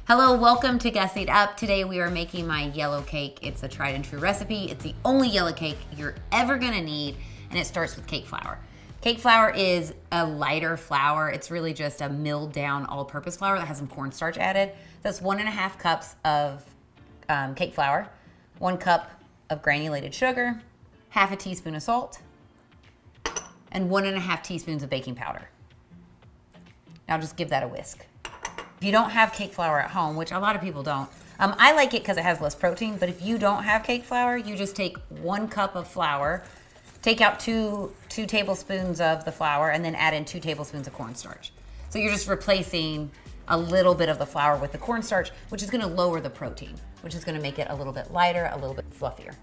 Hello, welcome to Gussied Up. Today we are making my yellow cake. It's a tried and true recipe. It's the only yellow cake you're ever gonna need, and it starts with cake flour. Cake flour is a lighter flour. It's really just a milled down all-purpose flour that has some cornstarch added. That's 1.5 cups of cake flour, 1 cup of granulated sugar, half a teaspoon of salt, and 1.5 teaspoons of baking powder. Now just give that a whisk. If you don't have cake flour at home, which a lot of people don't, I like it because it has less protein, but if you don't have cake flour, you just take 1 cup of flour, take out two tablespoons of the flour, and then add in 2 tablespoons of cornstarch. So you're just replacing a little bit of the flour with the cornstarch, which is gonna lower the protein, which is gonna make it a little bit lighter, a little bit fluffier.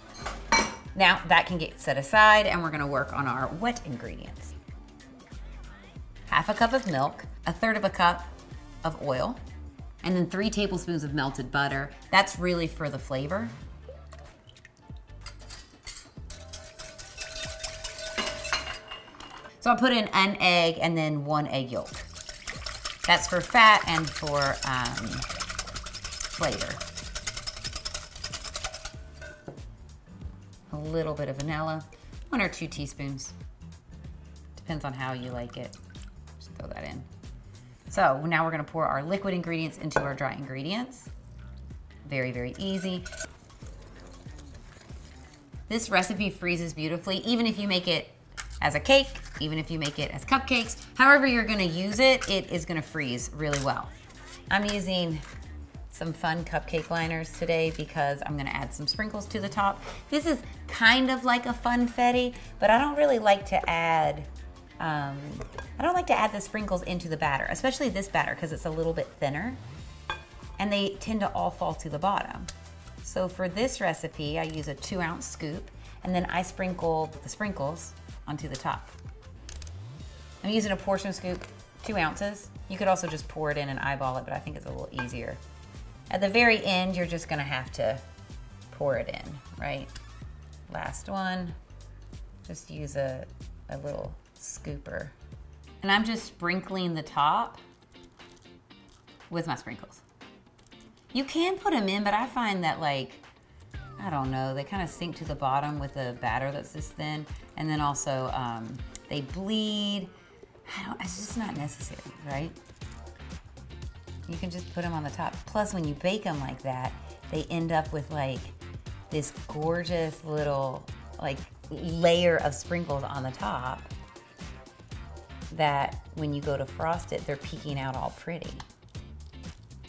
Now that can get set aside, and we're gonna work on our wet ingredients. 1/2 cup of milk, 1/3 cup of oil, and then 3 tablespoons of melted butter. That's really for the flavor. So I'll put in an egg and then 1 egg yolk. That's for fat and for flavor. A little bit of vanilla, 1 or 2 teaspoons. Depends on how you like it. Just throw that in. So now we're gonna pour our liquid ingredients into our dry ingredients. Very, very easy. This recipe freezes beautifully, even if you make it as a cake, even if you make it as cupcakes, however you're gonna use it, it is gonna freeze really well. I'm using some fun cupcake liners today because I'm gonna add some sprinkles to the top. This is kind of like a funfetti, but I don't really like to add the sprinkles into the batter, especially this batter because it's a little bit thinner and they tend to all fall to the bottom. So for this recipe, I use a 2-ounce scoop and then I sprinkle the sprinkles onto the top. I'm using a portion scoop, 2 ounces. You could also just pour it in and eyeball it, but I think it's a little easier. At the very end, you're just gonna have to pour it in, right? Last one, just use a little scooper. And I'm just sprinkling the top with my sprinkles. You can put them in, but I find that I don't know, they kind of sink to the bottom with the batter that's this thin. And then also they bleed. It's just not necessary, right? You can just put them on the top. Plus when you bake them like that, they end up with this gorgeous little layer of sprinkles on the top that when you go to frost it, they're peeking out all pretty.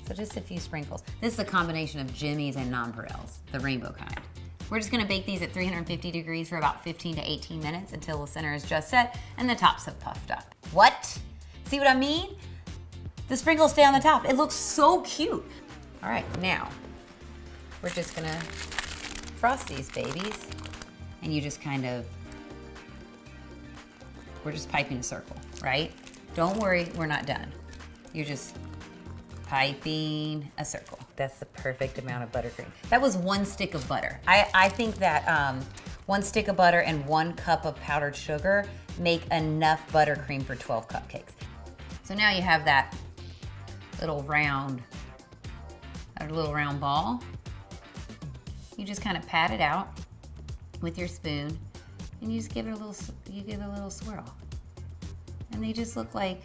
So just a few sprinkles. This is a combination of jimmies and nonpareils, the rainbow kind. We're just gonna bake these at 350 degrees for about 15 to 18 minutes until the center is just set and the tops have puffed up. What? See what I mean? The sprinkles stay on the top. It looks so cute. All right, now we're just gonna frost these babies and you just we're just piping a circle, right? Don't worry, we're not done. You're just piping a circle. That's the perfect amount of buttercream. That was 1 stick of butter. I think that 1 stick of butter and 1 cup of powdered sugar make enough buttercream for 12 cupcakes. So now you have that little round ball. You just kind of pat it out with your spoon and you just give it a little swirl. And they just look like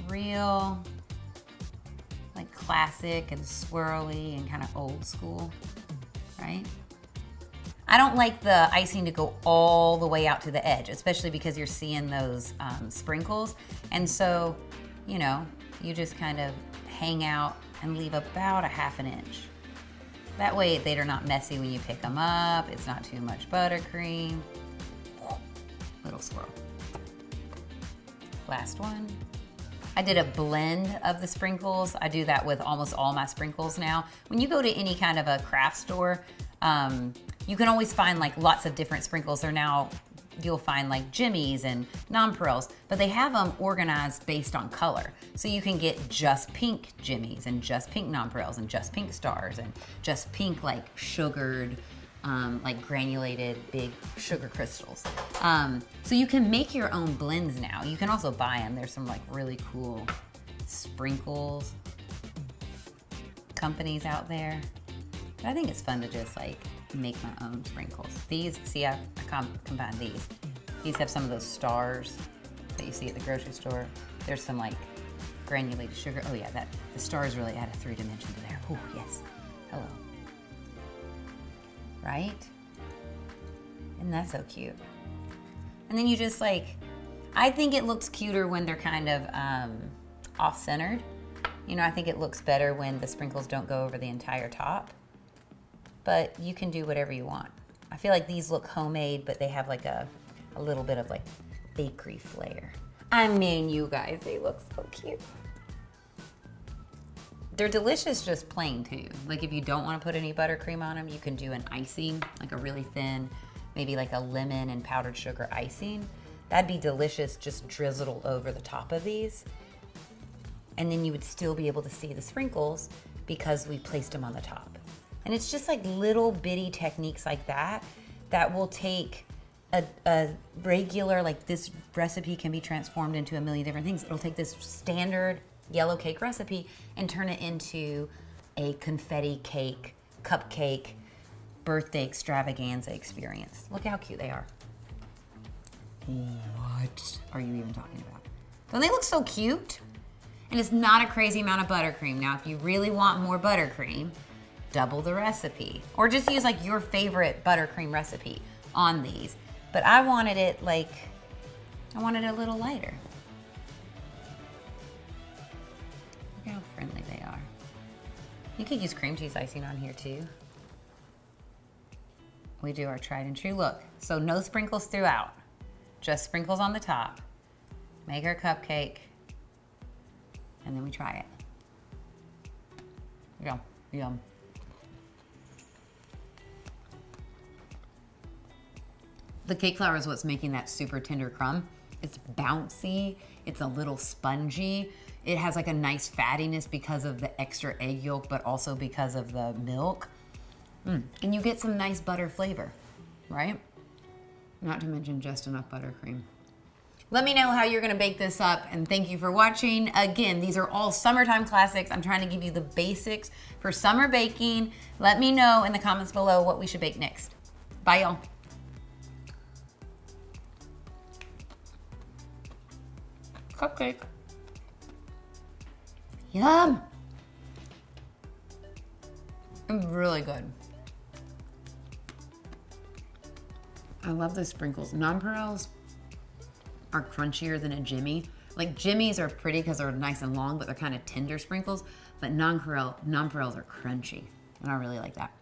real, classic and swirly and kind of old school, right? I don't like the icing to go all the way out to the edge, especially because you're seeing those sprinkles. And so, you just kind of hang out and leave about a 1/2 inch. That way they're not messy when you pick them up. It's not too much buttercream. Little swirl. Last one. I did a blend of the sprinkles. I do that with almost all my sprinkles now. When you go to any kind of a craft store, you can always find lots of different sprinkles. You'll find jimmies and nonpareils, but they have them organized based on color. So you can get just pink jimmies and just pink nonpareils and just pink stars and just pink sugared, granulated big sugar crystals. So you can make your own blends now. You can also buy them. There's some really cool sprinkles companies out there. But I think it's fun to just like make my own sprinkles. These, see, I combined these. These have some of those stars that you see at the grocery store. There's some like granulated sugar. Oh yeah, the stars really add a 3 dimension to there. Oh yes, hello. Right? Isn't that so cute? And then you just like, I think it looks cuter when they're kind of off-centered. You know, I think it looks better when the sprinkles don't go over the entire top. But you can do whatever you want. I feel like these look homemade, but they have like a little bit of like bakery flair. I mean, you guys, they look so cute. They're delicious just plain too. Like if you don't want to put any buttercream on them, you can do an icing, like a really thin, maybe like a lemon and powdered sugar icing. That'd be delicious, just drizzled over the top of these. And then you would still be able to see the sprinkles because we placed them on the top. And it's just like little bitty techniques like that that will take a regular, like this recipe can be transformed into a million different things. It'll take this standard yellow cake recipe and turn it into a confetti cake, cupcake, birthday extravaganza experience. Look how cute they are. What are you even talking about? Don't they look so cute? And it's not a crazy amount of buttercream. Now, if you really want more buttercream, double the recipe. Or just use like your favorite buttercream recipe on these. But I wanted it like, I wanted it a little lighter. Look how friendly they are. You could use cream cheese icing on here too. We do our tried and true look. So no sprinkles throughout, just sprinkles on the top. Make our cupcake, and then we try it. Yum, yum. The cake flour is what's making that super tender crumb. It's bouncy, it's a little spongy. It has like a nice fattiness because of the extra egg yolk, but also because of the milk. And you get some nice butter flavor, right? Not to mention just enough buttercream. Let me know how you're gonna bake this up, and thank you for watching. Again, these are all summertime classics. I'm trying to give you the basics for summer baking. Let me know in the comments below what we should bake next. Bye, y'all. Cupcake. Yum. It's really good. I love the sprinkles. Nonpareils are crunchier than a Jimmy. Like Jimmy's are pretty because they're nice and long, but they're kind of tender sprinkles. But nonpareils are crunchy, and I really like that.